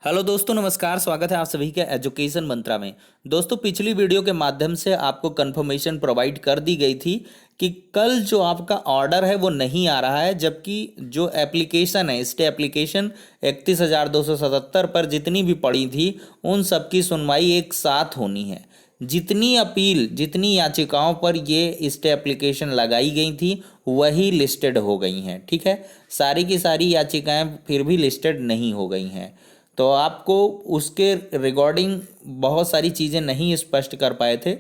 Hello दोस्तों, नमस्कार। स्वागत है आप सभी के एजुकेशन मंत्रा में। दोस्तों, पिछली वीडियो के माध्यम से आपको कंफर्मेशन प्रोवाइड कर दी गई थी कि कल जो आपका ऑर्डर है वो नहीं आ रहा है, जबकि जो एप्लीकेशन है, स्टे एप्लीकेशन 31,277 पर जितनी भी पड़ी थी उन सब की सुनवाई एक साथ होनी है। जितनी अपील, जितनी याचिकाओं पर ये स्टे एप्लीकेशन लगाई गई थी वही लिस्टेड हो गई हैं। ठीक है, सारी की सारी याचिकाएं फिर भी लिस्टेड नहीं हो गई हैं। तो आपको उसके रिगार्डिंग बहुत सारी चीज़ें नहीं स्पष्ट कर पाए थे।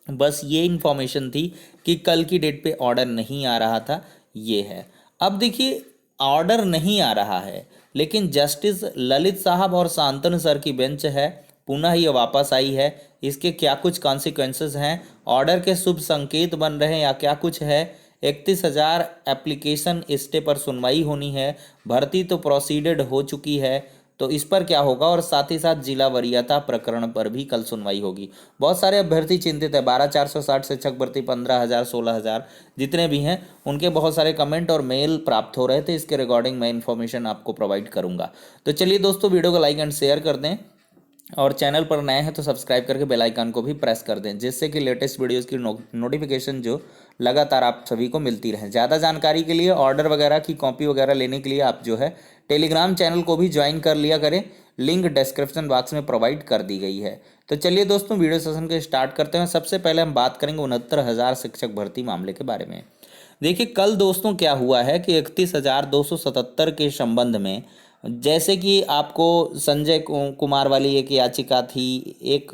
बस ये इन्फॉर्मेशन थी कि कल की डेट पे ऑर्डर नहीं आ रहा था, ये है। अब देखिए, ऑर्डर नहीं आ रहा है, लेकिन जस्टिस ललित साहब और शांतनु सर की बेंच है, पुनः ये वापस आई है। इसके क्या कुछ कॉन्सिक्वेंसेस हैं, ऑर्डर के शुभ संकेत बन रहे हैं या क्या कुछ है। 31,000 एप्लीकेशन स्टे पर सुनवाई होनी है, भर्ती तो प्रोसीडेड हो चुकी है, तो इस पर क्या होगा। और साथ ही साथ जिला वरीयता प्रकरण पर भी कल सुनवाई होगी। बहुत सारे अभ्यर्थी चिंतित है। 12,460 शिक्षक भर्ती, 15,000, 16,000 जितने भी हैं उनके बहुत सारे कमेंट और मेल प्राप्त हो रहे थे। इसके रिगार्डिंग मैं इन्फॉर्मेशन आपको प्रोवाइड करूंगा। तो चलिए दोस्तों, वीडियो को लाइक एंड शेयर कर दें और चैनल पर नए हैं तो सब्सक्राइब करके बेल आइकन को भी प्रेस कर दें, जिससे कि लेटेस्ट वीडियोस की नोटिफिकेशन जो लगातार आप सभी को मिलती रहे। ज़्यादा जानकारी के लिए, ऑर्डर वगैरह की कॉपी वगैरह लेने के लिए आप जो है टेलीग्राम चैनल को भी ज्वाइन कर लिया करें। लिंक डिस्क्रिप्शन बॉक्स में प्रोवाइड कर दी गई है। तो चलिए दोस्तों, वीडियो सेशन के स्टार्ट करते हैं। सबसे पहले हम बात करेंगे 69,000 शिक्षक भर्ती मामले के बारे में। देखिए, कल दोस्तों क्या हुआ है कि 31,277 के संबंध में, जैसे कि आपको संजय कुमार वाली एक याचिका थी, एक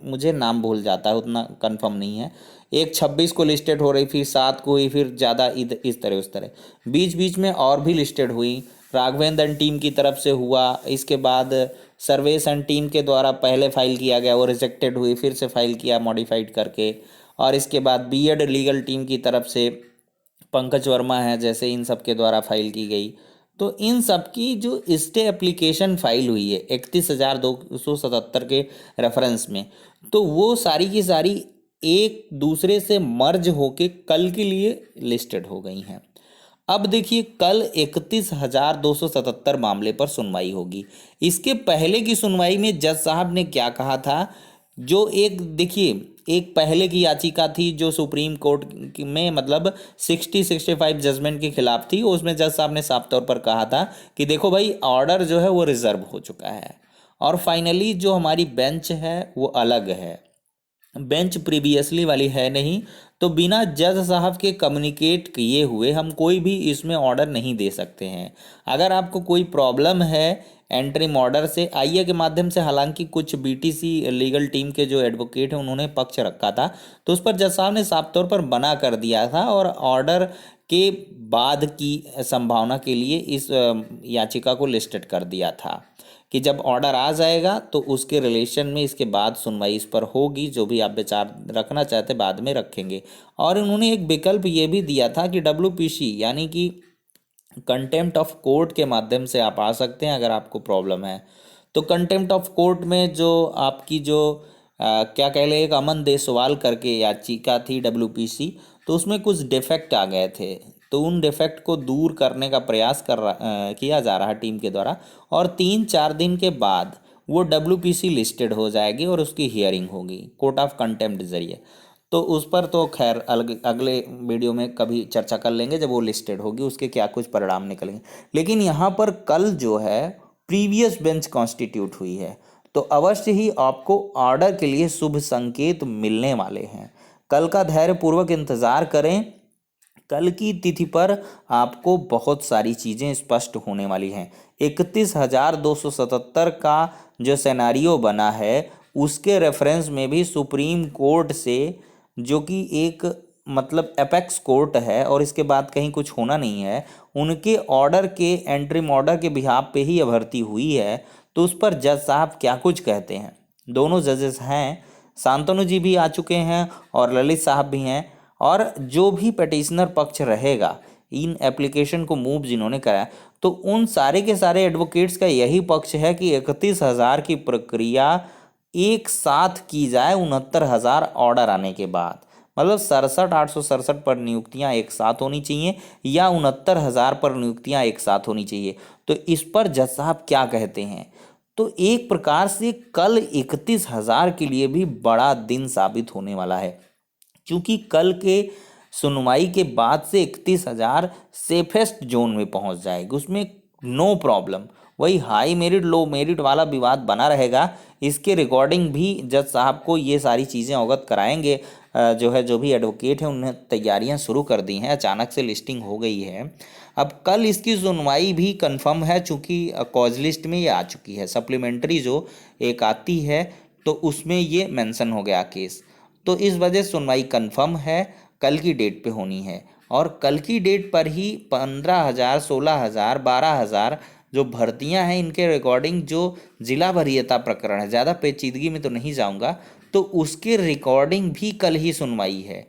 मुझे नाम भूल जाता है, उतना कंफर्म नहीं है, एक 26 को लिस्टेड हो रही, फिर 7 को हुई, फिर ज़्यादा इस तरह उस तरह बीच बीच में और भी लिस्टेड हुई। राघवेंद्र टीम की तरफ से हुआ, इसके बाद सर्वेश एंड टीम के द्वारा पहले फाइल किया गया, वो रिजेक्टेड हुई, फिर से फाइल किया मॉडिफाइड करके। और इसके बाद बीएड लीगल टीम की तरफ से पंकज वर्मा है, जैसे इन सब के द्वारा फाइल की गई। तो इन सब की जो स्टे एप्लीकेशन फाइल हुई है 31,277 के रेफरेंस में, तो वो सारी की सारी एक दूसरे से मर्ज होके कल के लिए लिस्टेड हो गई हैं। अब देखिए, कल 31,277 मामले पर सुनवाई होगी। इसके पहले की सुनवाई में जज साहब ने क्या कहा था, जो एक देखिए, एक पहले की याचिका थी जो सुप्रीम कोर्ट में मतलब 65 जजमेंट के खिलाफ थी, उसमें जज साहब ने साफ तौर पर कहा था कि देखो भाई, ऑर्डर जो है वो रिजर्व हो चुका है और फाइनली जो हमारी बेंच है वो अलग है, बेंच प्रीवियसली वाली है नहीं। तो बिना जज साहब के कम्युनिकेट किए हुए हम कोई भी इसमें ऑर्डर नहीं दे सकते हैं। अगर आपको कोई प्रॉब्लम है एंट्री ऑर्डर से, आईए के माध्यम से, हालांकि कुछ बीटीसी लीगल टीम के जो एडवोकेट हैं उन्होंने पक्ष रखा था, तो उस पर जज साहब ने साफ तौर पर मना कर दिया था और ऑर्डर के बाद की संभावना के लिए इस याचिका को लिस्टेड कर दिया था कि जब ऑर्डर आ जाएगा तो उसके रिलेशन में इसके बाद सुनवाई इस पर होगी। जो भी आप विचार रखना चाहते बाद में रखेंगे। और उन्होंने एक विकल्प ये भी दिया था कि डब्ल्यूपीसी यानी कि कंटेम्प्ट ऑफ कोर्ट के माध्यम से आप आ सकते हैं अगर आपको प्रॉब्लम है। तो कंटेम्प्ट ऑफ कोर्ट में जो आपकी जो क्या कह ले, एक अमन देसवाल करके याचिका थी डब्ल्यूपीसी, तो उसमें कुछ डिफेक्ट आ गए थे। तो उन डिफेक्ट को दूर करने का प्रयास किया जा रहा है टीम के द्वारा, और 3-4 दिन के बाद वो डब्ल्यूपीसी लिस्टेड हो जाएगी और उसकी हियरिंग होगी कोर्ट ऑफ कंटेम्प्ट जरिए। तो उस पर तो खैर अगले वीडियो में कभी चर्चा कर लेंगे, जब वो लिस्टेड होगी उसके क्या कुछ परिणाम निकलेंगे। लेकिन यहाँ पर कल जो है प्रीवियस बेंच कॉन्स्टिट्यूट हुई है, तो अवश्य ही आपको ऑर्डर के लिए शुभ संकेत मिलने वाले हैं। कल का धैर्यपूर्वक इंतजार करें। कल की तिथि पर आपको बहुत सारी चीज़ें स्पष्ट होने वाली हैं। 31,277 का जो सिनेरियो बना है उसके रेफरेंस में भी सुप्रीम कोर्ट से, जो कि एक मतलब एपेक्स कोर्ट है और इसके बाद कहीं कुछ होना नहीं है, उनके ऑर्डर के एंट्री ऑर्डर के बिहाफ पे ही यह भर्ती हुई है। तो उस पर जज साहब क्या कुछ कहते हैं। दोनों जजेस हैं, शांतनु जी भी आ चुके हैं और ललित साहब भी हैं, और जो भी पिटिशनर पक्ष रहेगा इन एप्लीकेशन को मूव जिन्होंने कराया, तो उन सारे के सारे एडवोकेट्स का यही पक्ष है कि 31,000 की प्रक्रिया एक साथ की जाए 69,000 ऑर्डर आने के बाद। मतलब 67,867 पर नियुक्तियां एक साथ होनी चाहिए या 69,000 पर नियुक्तियां एक साथ होनी चाहिए। तो इस पर जज साहब क्या कहते हैं, तो एक प्रकार से कल 31,000 के लिए भी बड़ा दिन साबित होने वाला है, क्योंकि कल के सुनवाई के बाद से 31,000 सेफेस्ट जोन में पहुंच जाएगी, उसमें नो प्रॉब्लम। वही हाई मेरिट लो मेरिट वाला विवाद बना रहेगा, इसके रिकॉर्डिंग भी जज साहब को ये सारी चीज़ें अवगत कराएंगे। जो भी एडवोकेट हैं उन्हें तैयारियां शुरू कर दी हैं, अचानक से लिस्टिंग हो गई है। अब कल इसकी सुनवाई भी कंफर्म है, चूंकि कॉज लिस्ट में ये आ चुकी है, सप्लीमेंट्री जो एक आती है तो उसमें ये मेंशन हो गया केस। तो इस वजह से सुनवाई कंफर्म है, कल की डेट पे होनी है। और कल की डेट पर ही 15,000, 16,000, 12,000 जो भर्तियां हैं, इनके रिकॉर्डिंग जो जिला वरीयता प्रकरण है, ज़्यादा पेचीदगी में तो नहीं जाऊंगा, तो उसके रिकॉर्डिंग भी कल ही सुनवाई है।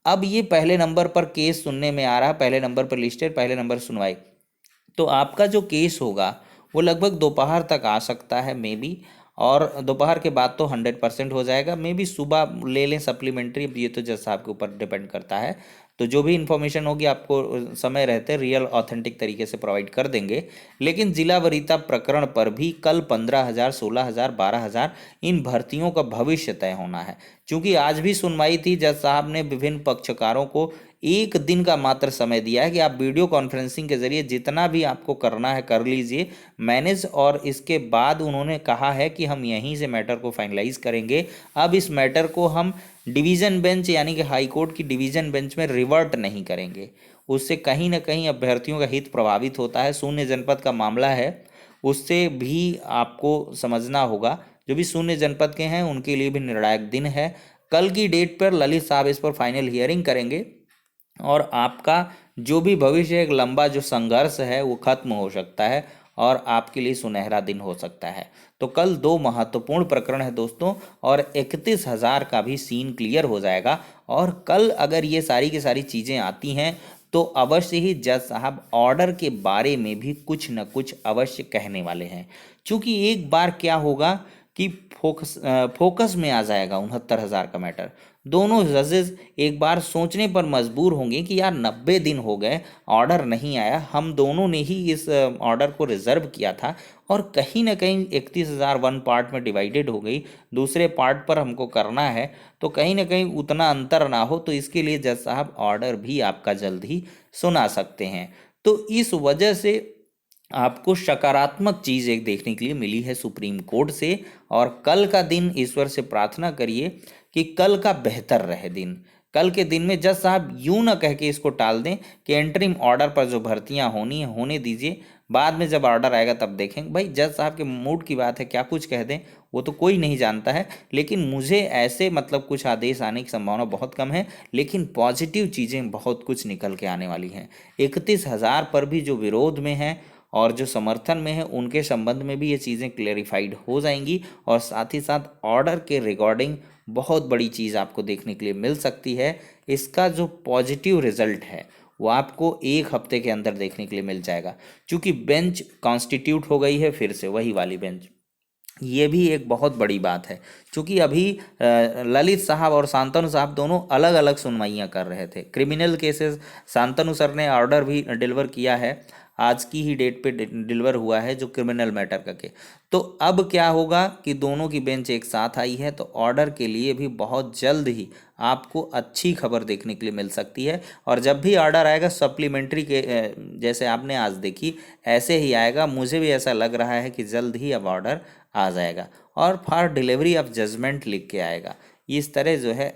अब ये पहले नंबर पर केस सुनने में आ रहा, पहले नंबर पर लिस्टेड, पहले नंबर सुनवाई। तो आपका जो केस होगा वो लगभग दोपहर तक आ सकता है मे बी, और दोपहर के बाद तो 100% हो जाएगा। मे बी सुबह ले लें सप्लीमेंट्री, अब ये तो जज साहब के ऊपर डिपेंड करता है। तो जो भी इन्फॉर्मेशन होगी आपको समय रहते रियल ऑथेंटिक तरीके से प्रोवाइड कर देंगे। लेकिन जिला वरीयता प्रकरण पर भी कल 15,000, 16,000, 12,000 इन भर्तियों का भविष्य तय होना है। क्योंकि आज भी सुनवाई थी, जज साहब ने विभिन्न पक्षकारों को 1 दिन का मात्र समय दिया है कि आप वीडियो कॉन्फ्रेंसिंग के जरिए जितना भी आपको करना है कर लीजिए मैनेज, और इसके बाद उन्होंने कहा है कि हम यहीं से मैटर को फाइनलाइज करेंगे। अब इस मैटर को हम डिवीज़न बेंच यानी कि हाई कोर्ट की डिवीज़न बेंच में रिवर्ट नहीं करेंगे, उससे कहीं ना कहीं अभ्यर्थियों का हित प्रभावित होता है। शून्य जनपद का मामला है, उससे भी आपको समझना होगा, जो भी शून्य जनपद के हैं उनके लिए भी निर्णायक दिन है। कल की डेट पर ललित साहब इस पर फाइनल हियरिंग करेंगे, और आपका जो भी भविष्य एक लंबा जो संघर्ष है वो खत्म हो सकता है, और आपके लिए सुनहरा दिन हो सकता है। तो कल 2 महत्वपूर्ण प्रकरण है दोस्तों, और 31,000 का भी सीन क्लियर हो जाएगा। और कल अगर ये सारी की सारी चीज़ें आती हैं तो अवश्य ही जज साहब ऑर्डर के बारे में भी कुछ न कुछ अवश्य कहने वाले हैं। क्योंकि एक बार क्या होगा कि फोकस में आ जाएगा 69,000 का मैटर। दोनों जजेस एक बार सोचने पर मजबूर होंगे कि यार 90 दिन हो गए, ऑर्डर नहीं आया, हम दोनों ने ही इस ऑर्डर को रिजर्व किया था, और कहीं ना कहीं 31,000 वन पार्ट में डिवाइडेड हो गई, दूसरे पार्ट पर हमको करना है, तो कहीं ना कहीं उतना अंतर ना हो, तो इसके लिए जज साहब ऑर्डर भी आपका जल्द ही सुना सकते हैं। तो इस वजह से आपको सकारात्मक चीज़ एक देखने के लिए मिली है सुप्रीम कोर्ट से। और कल का दिन ईश्वर से प्रार्थना करिए कि कल का बेहतर रहे दिन। कल के दिन में जज साहब यूं ना कह के इसको टाल दें कि एंटरिम ऑर्डर पर जो भर्तियां होनी है होने दीजिए, बाद में जब ऑर्डर आएगा तब देखेंगे। भाई जज साहब के मूड की बात है, क्या कुछ कह दें वो तो कोई नहीं जानता है, लेकिन मुझे ऐसे मतलब कुछ आदेश आने की संभावना बहुत कम है, लेकिन पॉजिटिव चीज़ें बहुत कुछ निकल के आने वाली हैं। 31,000 पर भी जो विरोध में है और जो समर्थन में है उनके संबंध में भी ये चीज़ें क्लेरिफाइड हो जाएंगी, और साथ ही साथ ऑर्डर के रिगार्डिंग बहुत बड़ी चीज़ आपको देखने के लिए मिल सकती है। इसका जो पॉजिटिव रिजल्ट है वो आपको 1 हफ्ते के अंदर देखने के लिए मिल जाएगा, क्योंकि बेंच कॉन्स्टिट्यूट हो गई है फिर से, वही वाली बेंच। ये भी एक बहुत बड़ी बात है, क्योंकि अभी ललित साहब और शांतनु साहब दोनों अलग अलग सुनवाइयाँ कर रहे थे। क्रिमिनल केसेस शांतनु सर ने ऑर्डर भी डिलीवर किया है, आज की ही डेट पे डिलीवर हुआ है जो क्रिमिनल मैटर का के। तो अब क्या होगा कि दोनों की बेंच एक साथ आई है, तो ऑर्डर के लिए भी बहुत जल्द ही आपको अच्छी खबर देखने के लिए मिल सकती है। और जब भी ऑर्डर आएगा सप्लीमेंट्री के जैसे आपने आज देखी ऐसे ही आएगा। मुझे भी ऐसा लग रहा है कि जल्द ही अब ऑर्डर आ जाएगा, और फॉर डिलीवरी ऑफ जजमेंट लिख के आएगा। इस तरह जो है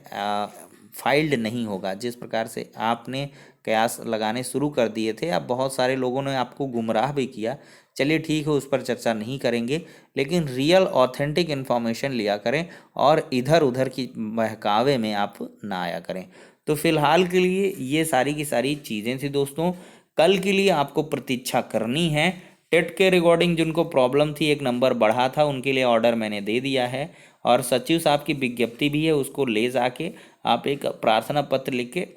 फाइल्ड नहीं होगा, जिस प्रकार से आपने कयास लगाने शुरू कर दिए थे। अब बहुत सारे लोगों ने आपको गुमराह भी किया, चलिए ठीक है उस पर चर्चा नहीं करेंगे, लेकिन रियल ऑथेंटिक इन्फॉर्मेशन लिया करें और इधर उधर की बहकावे में आप ना आया करें। तो फिलहाल के लिए ये सारी की सारी चीज़ें थी दोस्तों। कल के लिए आपको प्रतीक्षा करनी है। टेट के रिगार्डिंग जिनको प्रॉब्लम थी, 1 नंबर बढ़ा था, उनके लिए ऑर्डर मैंने दे दिया है, और सचिव साहब की विज्ञप्ति भी है, उसको ले जाके आप एक प्रार्थना पत्र लिख के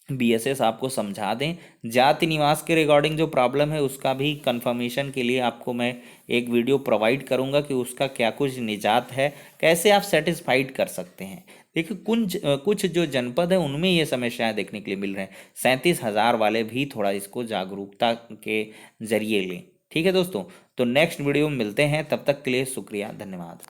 बीएसएस आपको समझा दें। जाति निवास के रिगार्डिंग जो प्रॉब्लम है उसका भी कंफर्मेशन के लिए आपको मैं एक वीडियो प्रोवाइड करूंगा कि उसका क्या कुछ निजात है, कैसे आप सेटिस्फाइड कर सकते हैं। देखिए कुछ जो जनपद है उनमें ये समस्याएं देखने के लिए मिल रहे हैं। 37,000 वाले भी थोड़ा इसको जागरूकता के जरिए लें, ठीक है दोस्तों, तो नेक्स्ट वीडियो में मिलते हैं, तब तक के लिए शुक्रिया, धन्यवाद।